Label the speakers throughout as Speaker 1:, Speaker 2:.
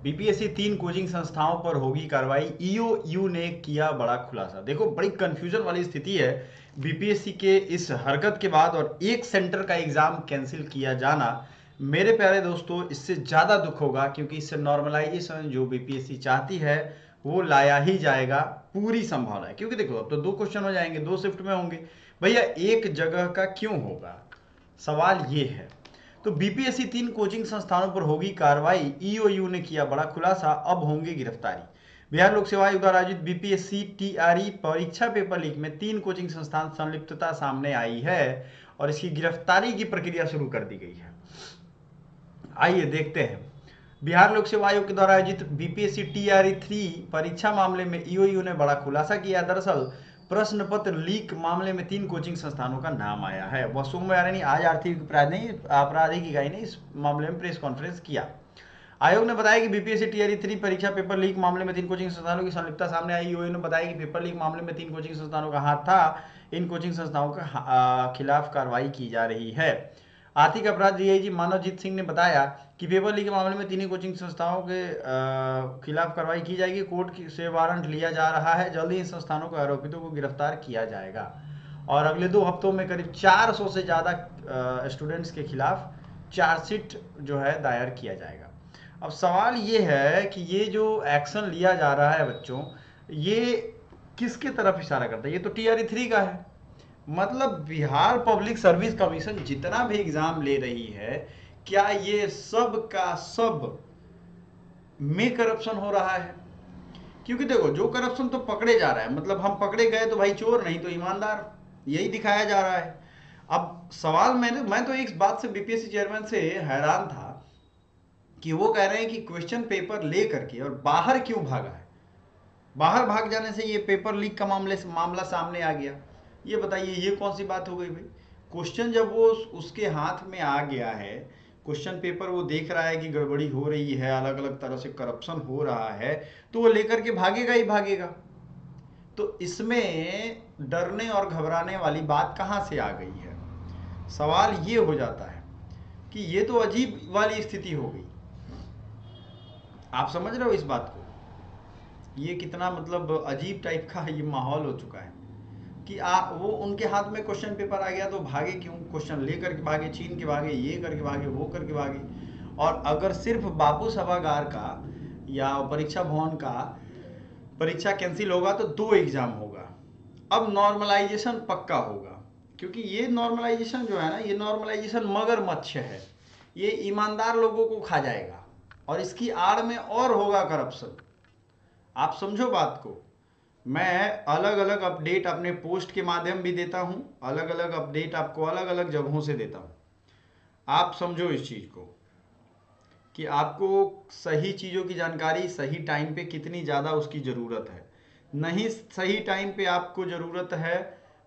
Speaker 1: BPSC 3 coaching संस्थाओं पर होगी कार्रवाई, ईओयू ने किया बड़ा खुलासा। देखो बड़ी कंफ्यूजन वाली स्थिति है बीपीएससी के इस हरकत के बाद, और एक सेंटर का एग्जाम कैंसिल किया जाना, मेरे प्यारे दोस्तों इससे ज्यादा दुख होगा, क्योंकि इससे नॉर्मलाइजेशन जो बीपीएससी चाहती है वो लाया ही जाएगा, पूरी संभावना है। क्योंकि देखो अब तो 2 क्वेश्चन हो जाएंगे, 2 शिफ्ट में होंगे भैया, एक जगह का क्यों होगा, सवाल ये है। तो बीपीएससी 3 कोचिंग संस्थानों पर होगी कार्रवाई, ईओयू ने किया बड़ा खुलासा, अब होंगे गिरफ्तारी। बिहार लोक सेवा आयोग द्वारा आयोजित बीपीएससी टीआरई परीक्षा पेपर लीक में 3 कोचिंग संस्थान संलिप्तता सामने आई है और इसकी गिरफ्तारी की प्रक्रिया शुरू कर दी गई है। आइए देखते हैं। बिहार लोक सेवा आयोग के द्वारा आयोजित बीपीएससी टीआरई 3 परीक्षा मामले में ईओयू ने बड़ा खुलासा किया। दरअसल प्रश्न पत्र लीक मामले में 3 कोचिंग संस्थानों का नाम आया है। वह सोमवार आज आर्थिक आपराधिक इकाई ने इस मामले में प्रेस कॉन्फ्रेंस किया। आयोग ने बताया कि बीपीएससी टीआरई 3 परीक्षा पेपर लीक मामले में 3 कोचिंग संस्थानों की संलिप्तता सामने आई। ईओयू ने बताया कि पेपर लीक मामले में 3 कोचिंग संस्थानों का हाथ था। इन कोचिंग संस्थाओं के खिलाफ कार्रवाई की जा रही है। आर्थिक अपराध डीआईजी मानवजीत सिंह ने बताया कि पेपर लीक के मामले में 3 कोचिंग संस्थाओं के खिलाफ कार्रवाई की जाएगी। कोर्ट से वारंट लिया जा रहा है। जल्द ही इन संस्थानों के आरोपितों को गिरफ्तार किया जाएगा और अगले 2 हफ्तों में करीब 400 से ज़्यादा स्टूडेंट्स के खिलाफ चार्जशीट जो है दायर किया जाएगा। अब सवाल ये है कि ये जो एक्शन लिया जा रहा है बच्चों, ये किसके तरफ इशारा करता है? ये तो टीआरई 3 का है। मतलब बिहार पब्लिक सर्विस कमीशन जितना भी एग्जाम ले रही है, क्या ये सब का सब में करप्शन हो रहा है? क्योंकि देखो जो करप्शन तो पकड़े जा रहा है, मतलब हम पकड़े गए तो भाई चोर नहीं तो ईमानदार, यही दिखाया जा रहा है। अब सवाल मैं तो एक बात से बीपीएससी चेयरमैन से हैरान था कि वो कह रहे हैं कि क्वेश्चन पेपर ले करके और बाहर क्यों भागा है, बाहर भाग जाने से ये पेपर लीक का मामला सामने आ गया। ये बताइए ये कौन सी बात हो गई भाई? क्वेश्चन जब वो उसके हाथ में आ गया है, क्वेश्चन पेपर वो देख रहा है कि गड़बड़ी हो रही है, अलग अलग तरह से करप्शन हो रहा है, तो वो लेकर के भागेगा ही भागेगा। तो इसमें डरने और घबराने वाली बात कहां से आ गई है? सवाल ये हो जाता है कि ये तो अजीब वाली स्थिति हो गई। आप समझ रहे हो इस बात को? ये कितना मतलब अजीब टाइप का ये माहौल हो चुका है कि वो उनके हाथ में क्वेश्चन पेपर आ गया तो भागे क्यों? क्वेश्चन लेकर के भागे, छीन के भागे, ये करके भागे, वो करके भागे। और अगर सिर्फ बापू सभागार का या परीक्षा भवन का परीक्षा कैंसिल होगा तो 2 एग्जाम होगा। अब नॉर्मलाइजेशन पक्का होगा, क्योंकि ये नॉर्मलाइजेशन जो है ना, ये नॉर्मलाइजेशन मगरमच्छ है, ये ईमानदार लोगों को खा जाएगा और इसकी आड़ में और होगा करप्शन। आप समझो बात को। मैं अलग अलग अपडेट अपने पोस्ट के माध्यम भी देता हूं, अलग अलग अपडेट आपको अलग अलग जगहों से देता हूं। आप समझो इस चीज को कि आपको सही चीजों की जानकारी सही टाइम पे कितनी ज्यादा उसकी जरूरत है। नहीं सही टाइम पे आपको जरूरत है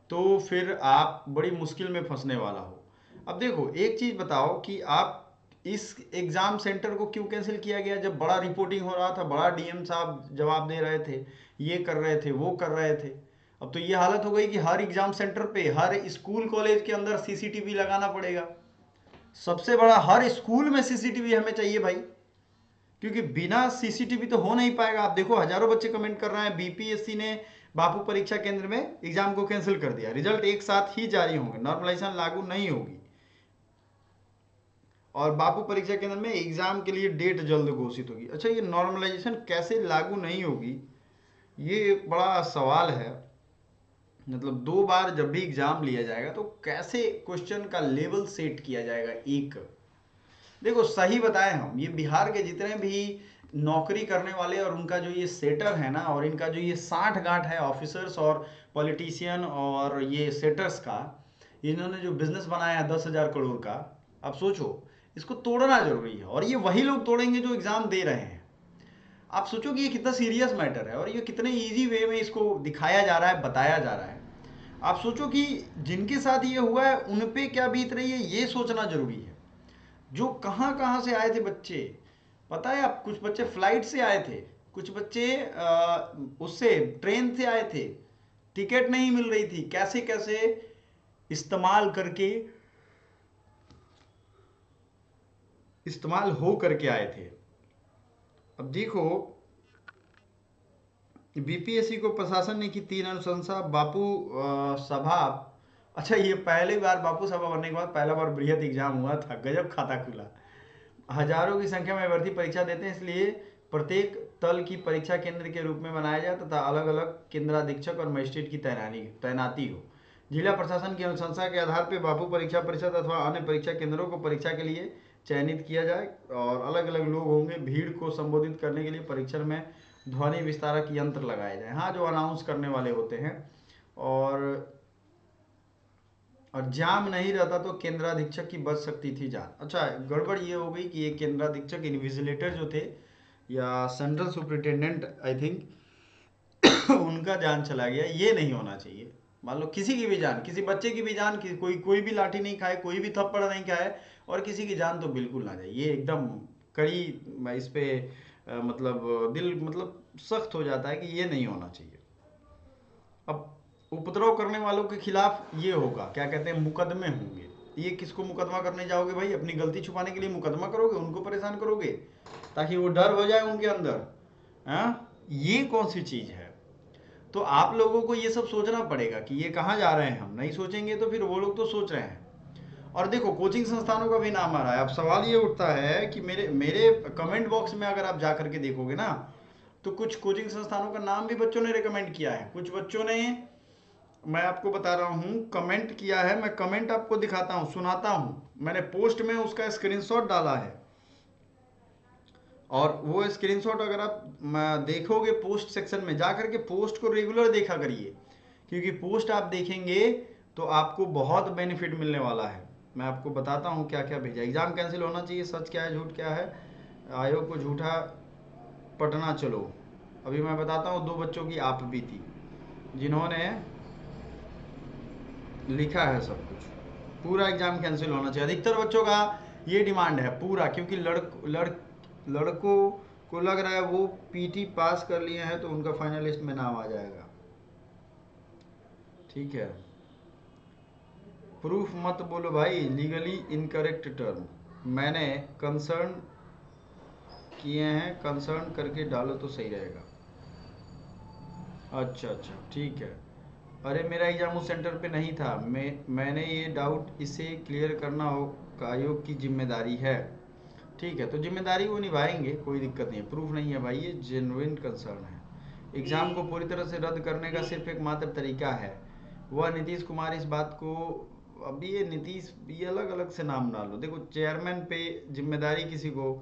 Speaker 1: तो फिर आप बड़ी मुश्किल में फंसने वाला हो। अब देखो एक चीज बताओ कि आप इस एग्जाम सेंटर को क्यों कैंसिल किया गया? जब बड़ा रिपोर्टिंग हो रहा था, बड़ा डीएम साहब जवाब दे रहे थे, ये कर रहे थे, वो कर रहे थे। अब तो ये हालत हो गई कि हर एग्जाम सेंटर पे, हर स्कूल कॉलेज के अंदर सीसीटीवी लगाना पड़ेगा। सबसे बड़ा, हर स्कूल में सीसीटीवी हमें चाहिए भाई, क्योंकि बिना सीसीटीवी तो हो नहीं पाएगा। आप देखो हजारों बच्चे कमेंट कर रहे हैं बीपीएससी ने बापू परीक्षा केंद्र में एग्जाम को कैंसिल कर दिया, रिजल्ट एक साथ ही जारी होंगे, नॉर्मलाइजेशन लागू नहीं होगी और बापू परीक्षा केंद्र में एग्जाम के लिए डेट जल्द घोषित होगी। अच्छा, ये नॉर्मलाइजेशन कैसे लागू नहीं होगी, ये एक बड़ा सवाल है। मतलब 2 बार जब भी एग्जाम लिया जाएगा तो कैसे क्वेश्चन का लेवल सेट किया जाएगा? एक देखो सही बताएं हम, ये बिहार के जितने भी नौकरी करने वाले और उनका जो ये सेटर है ना, और इनका जो ये 60 गांठ है ऑफिसर्स और पॉलिटिशियन और ये सेटर्स का, इन्होंने जो बिजनेस बनाया है 10,000 करोड़ का, अब सोचो इसको तोड़ना जरूरी है और ये वही लोग तोड़ेंगे जो एग्जाम दे रहे हैं। आप सोचो कि ये कितना सीरियस मैटर है और ये कितने इजी वे में इसको दिखाया जा रहा है, बताया जा रहा है। आप सोचो कि जिनके साथ ये हुआ है उन पे क्या बीत रही है, ये सोचना जरूरी है। जो कहाँ कहाँ से आए थे बच्चे, पता है आप? कुछ बच्चे फ्लाइट से आए थे, कुछ बच्चे उससे ट्रेन से आए थे, टिकट नहीं मिल रही थी, कैसे कैसे इस्तेमाल हो करके आए थे। अब देखो, बीपीएससी को प्रशासन ने की 3 अनुशंसा, बापू सभा। अच्छा, ये पहली बार बापू सभा बनने के बाद पहला बार बृहद एग्जाम हुआ था, गजब खाता खुला। हजारों की संख्या में अभ्यर्थी परीक्षा देते हैं, इसलिए प्रत्येक तल की परीक्षा केंद्र के रूप में बनाया जाए तथा अलग अलग केंद्राधीक्षक और मजिस्ट्रेट की तैनाती हो। जिला प्रशासन की अनुशंसा के आधार पर बापू परीक्षा परिषद अथवा अन्य परीक्षा केंद्रों को परीक्षा के लिए चयनित किया जाए और अलग अलग लोग होंगे। भीड़ को संबोधित करने के लिए परीक्षण में ध्वनि विस्तारक यंत्र लगाए जाए, हाँ, जो अनाउंस करने वाले होते हैं। और जाम नहीं रहता तो केंद्राधीक्षक की बच सकती थी जान। अच्छा, गड़बड़ ये हो गई कि ये केंद्राधीक्षक इन्विजिलेटर जो थे या सेंट्रल सुपरिटेंडेंट आई थिंक उनका जान चला गया, ये नहीं होना चाहिए। मान लो किसी की भी जान, किसी बच्चे की भी जान, कोई भी लाठी नहीं खाए, कोई भी थप्पड़ नहीं खाए, और किसी की जान तो बिल्कुल ना जाए, ये एकदम कड़ी, इस पे मतलब दिल मतलब सख्त हो जाता है कि ये नहीं होना चाहिए। अब उपद्रव करने वालों के खिलाफ ये होगा, क्या कहते हैं, मुकदमे होंगे। ये किसको मुकदमा करने जाओगे भाई? अपनी गलती छुपाने के लिए मुकदमा करोगे, उनको परेशान करोगे ताकि वो डर हो जाए उनके अंदर। हाँ, ये कौन सी चीज है? तो आप लोगों को ये सब सोचना पड़ेगा कि ये कहाँ जा रहे हैं। हम नहीं सोचेंगे तो फिर वो लोग तो सोच रहे हैं। और देखो, कोचिंग संस्थानों का भी नाम आ रहा है। अब सवाल ये उठता है कि मेरे मेरे कमेंट बॉक्स में अगर आप जा करके देखोगे ना, तो कुछ कोचिंग संस्थानों का नाम भी बच्चों ने रिकमेंड किया है। कुछ बच्चों ने, मैं आपको बता रहा हूँ, कमेंट किया है। मैं कमेंट आपको दिखाता हूँ, सुनाता हूँ। मैंने पोस्ट में उसका स्क्रीनशॉट डाला है, और वो स्क्रीनशॉट अगर आप देखोगे पोस्ट सेक्शन में जा करके, पोस्ट को रेगुलर देखा करिए, क्योंकि पोस्ट आप देखेंगे तो आपको बहुत बेनिफिट मिलने वाला है। मैं आपको बताता हूँ क्या क्या भेजा। एग्जाम कैंसिल होना चाहिए, सच क्या है झूठ क्या है, आयोग को झूठा पटना चलो। अभी मैं बताता हूँ, 2 बच्चों की आप बीती जिन्होंने लिखा है सब कुछ। पूरा एग्जाम कैंसिल होना चाहिए, अधिकतर बच्चों का ये डिमांड है पूरा, क्योंकि लड़कों को लग रहा है वो पीटी पास कर लिए हैं तो उनका फाइनल लिस्ट में नाम आ जाएगा। ठीक है, प्रूफ मत बोलो भाई, लीगली इनकरेक्ट टर्म मैंने कंसर्न किए हैं, कंसर्न करके डालो तो सही रहेगा। अच्छा अच्छा, ठीक है। अरे मेरा एग्जाम उस सेंटर पे नहीं था, मैंने ये डाउट इसे क्लियर करना हो आयोग की जिम्मेदारी है। ठीक है, तो जिम्मेदारी वो निभाएंगे, कोई दिक्कत नहीं है। प्रूफ नहीं है भाई, ये जेन्युइन कंसर्न है। एग्जाम को पूरी तरह से रद्द करने का सिर्फ एक मात्र तरीका है, वह नीतीश कुमार इस बात को, अभी ये नीतीश, ये अलग अलग से नाम डालो। देखो, चेयरमैन पे जिम्मेदारी किसी को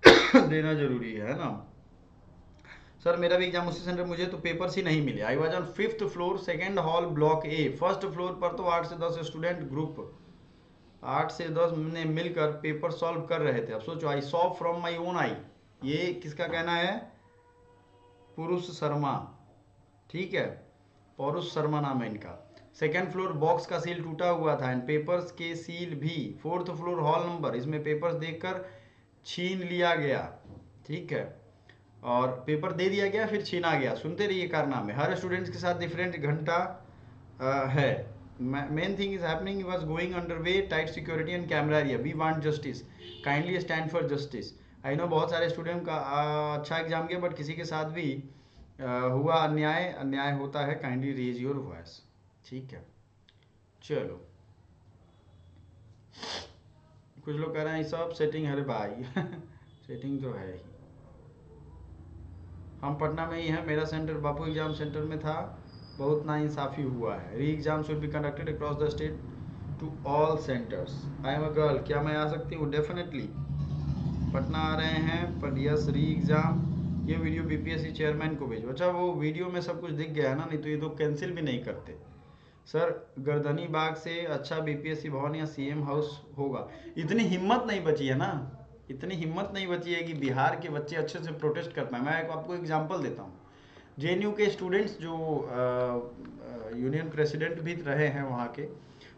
Speaker 1: देना जरूरी है ना। सर मेरा भी एग्जाम उसी सेंटर, मुझे तो पेपर्स ही नहीं मिले। I was on 5th floor, second hall, block A. First floor पर तो 8 से 10 स्टूडेंट ग्रुप, 8 से 10 ने मिलकर पेपर सॉल्व कर रहे थे। अब सोचो, I saw from my own I, ये किसका कहना है? पुरुष शर्मा। ठीक है, पौरुष शर्मा नाम है इनका। सेकेंड फ्लोर, बॉक्स का सील टूटा हुआ था एंड पेपर्स के सील भी। 4th फ्लोर, हॉल नंबर, इसमें पेपर्स देखकर छीन लिया गया। ठीक है, और पेपर दे दिया गया फिर छीना गया। सुनते रहिए कारनामे, हर स्टूडेंट्स के साथ डिफरेंट घंटा है। Main thing is happening, was going under way, tight security and camera area, we want justice, kindly stand for justice. I know बहुत सारे स्टूडेंट का अच्छा एग्जाम किया, बट किसी के साथ भी हुआ अन्याय, अन्याय होता है, काइंडली रेज योर वॉइस। ठीक है, चलो। कुछ लोग कह रहे हैं सब सेटिंग, अरे भाई सेटिंग तो है ही। हम पटना में ही हैं, मेरा सेंटर बापू एग्जाम सेंटर में था, बहुत नाइंसाफ़ी हुआ है। Re exam should be conducted across the state to all centres. I am a girl, क्या मैं आ सकती हूँ? डेफिनेटली पटना आ रहे हैं, पर यस री एग्ज़ाम। ये वीडियो बीपीएससी चेयरमैन को भेजो। अच्छा, वो वीडियो में सब कुछ दिख गया है ना, नहीं तो ये तो कैंसिल भी नहीं करते। सर गर्दनी बाग से अच्छा बीपीएससी भवन या सीएम हाउस होगा। इतनी हिम्मत नहीं बची है ना, इतनी हिम्मत नहीं बची है कि बिहार के बच्चे अच्छे से प्रोटेस्ट कर पाए। मैं आपको एग्जांपल देता हूँ, जेएनयू के स्टूडेंट्स जो यूनियन प्रेसिडेंट भी रहे हैं वहाँ के,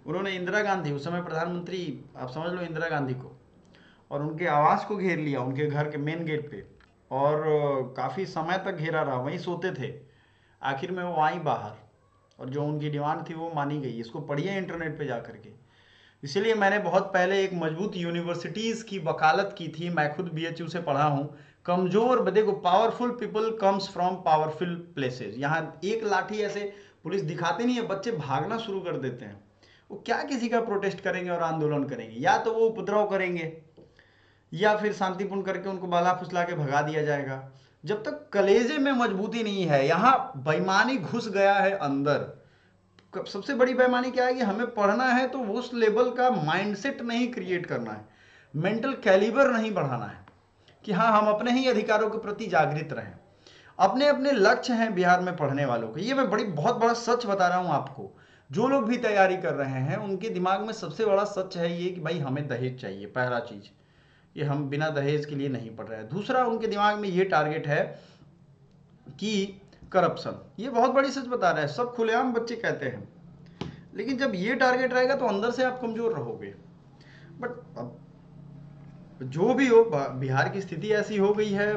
Speaker 1: उन्होंने इंदिरा गांधी, उस समय प्रधानमंत्री, आप समझ लो इंदिरा गांधी को, और उनके आवास को घेर लिया, उनके घर के मेन गेट पे, और काफ़ी समय तक घेरा रहा, वहीं सोते थे। आखिर में वो आई बाहर, और जो उनकी डिमांड थी वो मानी गई। इसको पढ़िए इंटरनेट पे जा करके। इसीलिए मैंने बहुत पहले एक मजबूत यूनिवर्सिटीज़ की वकालत की थी, मैं खुद बीएचयू से पढ़ा हूँ, कमजोर, देखो powerful people comes from powerful places. यहाँ एक लाठी ऐसे पुलिस दिखाते नहीं है, बच्चे भागना शुरू कर देते हैं। वो क्या किसी का प्रोटेस्ट करेंगे और आंदोलन करेंगे? या तो वो उपद्रव करेंगे या फिर शांतिपूर्ण करके उनको बहला फुसला के भगा दिया जाएगा। जब तक कलेजे में मजबूती नहीं है, यहाँ बेईमानी घुस गया है अंदर। सबसे बड़ी बेईमानी क्या है कि हमें पढ़ना है तो उस लेवल का माइंडसेट नहीं क्रिएट करना है, मेंटल कैलिबर नहीं बढ़ाना है कि हाँ हम अपने ही अधिकारों के प्रति जागृत रहें। अपने अपने लक्ष्य हैं बिहार में पढ़ने वालों के, ये मैं बहुत बड़ा सच बता रहा हूं आपको। जो लोग भी तैयारी कर रहे हैं उनके दिमाग में सबसे बड़ा सच है ये कि भाई हमें दहेज चाहिए, पहला चीज ये, हम बिना दहेज के लिए नहीं पढ़ रहे हैं। दूसरा, उनके दिमाग में ये टारगेट है कि करप्शन, ये बहुत बड़ी सच बता रहा है, सब खुलेआम बच्चे कहते हैं। लेकिन जब ये टारगेट रहेगा तो अंदर से आप कमजोर रहोगे। बट अब जो भी हो, बिहार की स्थिति ऐसी हो गई है,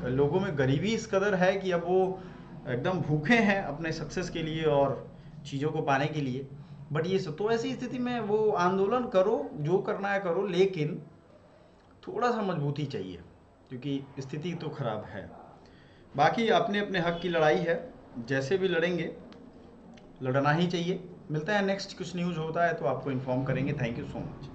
Speaker 1: लोगों में गरीबी इस कदर है कि अब वो एकदम भूखे हैं अपने सक्सेस के लिए और चीज़ों को पाने के लिए। बट ये तो ऐसी स्थिति में वो आंदोलन करो, जो करना है करो, लेकिन थोड़ा सा मजबूती चाहिए क्योंकि स्थिति तो खराब है। बाकी अपने अपने हक की लड़ाई है, जैसे भी लड़ेंगे लड़ना ही चाहिए। मिलता है नेक्स्ट, कुछ न्यूज़ होता है तो आपको इन्फॉर्म करेंगे। Thank you so much.